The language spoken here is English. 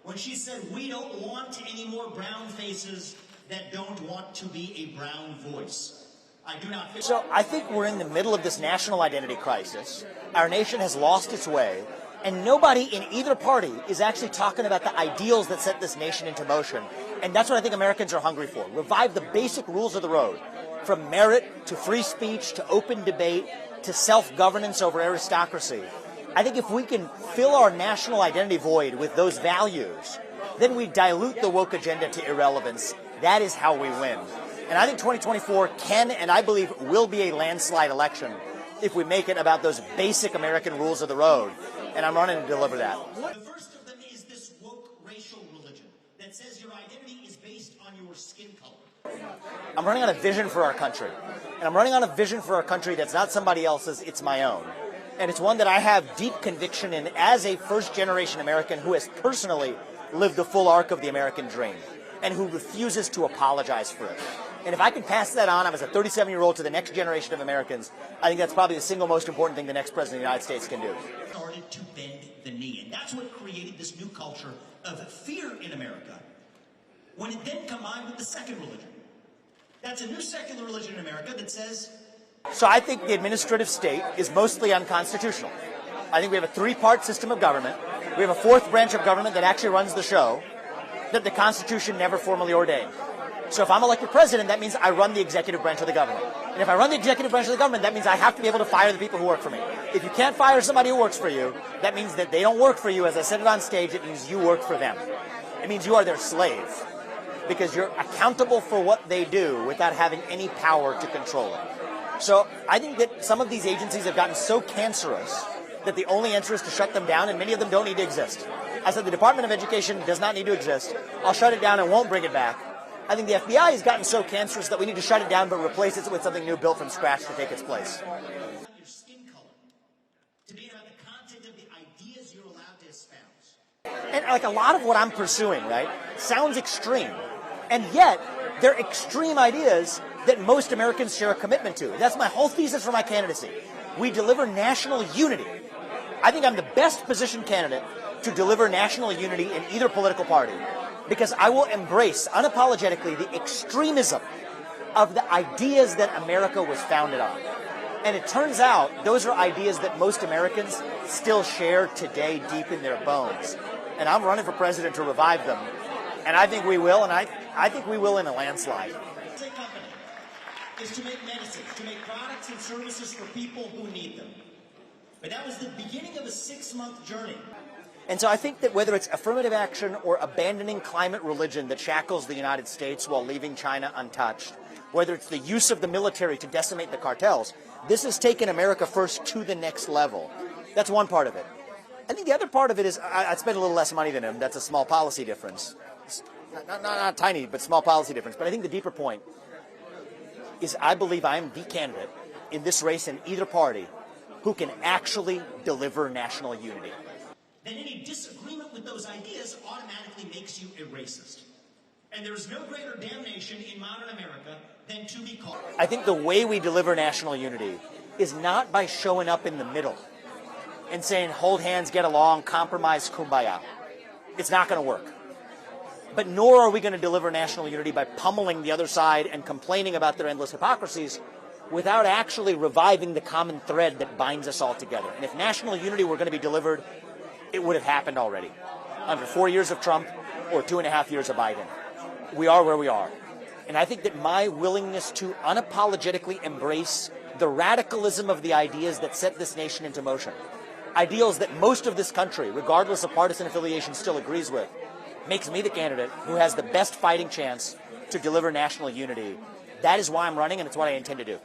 when she said, we don't want any more brown faces that don't want to be a brown voice. I do not feel. So I think we're in the middle of this national identity crisis. Our nation has lost its way, and nobody in either party is actually talking about the ideals that set this nation into motion. And that's what I think Americans are hungry for. Revive the basic rules of the road, from merit to free speech to open debate to self-governance over aristocracy. I think if we can fill our national identity void with those values, then we dilute the woke agenda to irrelevance. That is how we win. And I think 2024 can and I believe will be a landslide election if we make it about those basic American rules of the road. And I'm running to deliver that. The first of them is this woke racial religion that says your identity is based on your skin color. I'm running on a vision for our country. And I'm running on a vision for our country that's not somebody else's, it's my own. And it's one that I have deep conviction in as a first-generation American who has personally lived the full arc of the American dream and who refuses to apologize for it. And if I can pass that on, as a 37-year-old to the next generation of Americans, I think that's probably the single most important thing the next president of the United States can do. Started to bend the knee, and that's what created this new culture of fear in America, when it then combined with the second religion. That's a new secular religion in America that says... So I think the administrative state is mostly unconstitutional. I think we have a three-part system of government. We have a fourth branch of government that actually runs the show, that the Constitution never formally ordained. So if I'm elected president, that means I run the executive branch of the government. And if I run the executive branch of the government, that means I have to be able to fire the people who work for me. If you can't fire somebody who works for you, that means that they don't work for you. As I said it on stage, it means you work for them. It means you are their slave, because you're accountable for what they do without having any power to control it. So I think that some of these agencies have gotten so cancerous that the only answer is to shut them down, and many of them don't need to exist. I said the Department of Education does not need to exist. I'll shut it down and won't bring it back. I think the FBI has gotten so cancerous that we need to shut it down but replace it with something new built from scratch to take its place. Your skin color, to be about the content of the ideas you're allowed to espouse. And like a lot of what I'm pursuing, right, sounds extreme. And yet, they're extreme ideas that most Americans share a commitment to. That's my whole thesis for my candidacy. We deliver national unity. I think I'm the best positioned candidate to deliver national unity in either political party, because I will embrace unapologetically the extremism of the ideas that America was founded on. And it turns out those are ideas that most Americans still share today deep in their bones. And I'm running for president to revive them. And I think we will, and I think we will in a landslide. Company is to make medicines, to make products and services for people who need them. But that was the beginning of a 6-month journey. And so I think that whether it's affirmative action or abandoning climate religion that shackles the United States while leaving China untouched, whether it's the use of the military to decimate the cartels, this has taken America first to the next level. That's one part of it. I think the other part of it is I'd spend a little less money than him. That's a small policy difference. Not tiny, but small policy difference. But I think the deeper point is I believe I am the candidate in this race in either party who can actually deliver national unity. Then any disagreement with those ideas automatically makes you a racist. And there's no greater damnation in modern America than to be called. I think the way we deliver national unity is not by showing up in the middle and saying, hold hands, get along, compromise, kumbaya. It's not going to work. But nor are we going to deliver national unity by pummeling the other side and complaining about their endless hypocrisies without actually reviving the common thread that binds us all together. And if national unity were going to be delivered, it would have happened already. Under 4 years of Trump or 2.5 years of Biden. We are where we are. And I think that my willingness to unapologetically embrace the radicalism of the ideas that set this nation into motion, ideals that most of this country, regardless of partisan affiliation, still agrees with, makes me the candidate who has the best fighting chance to deliver national unity. That is why I'm running, and it's what I intend to do.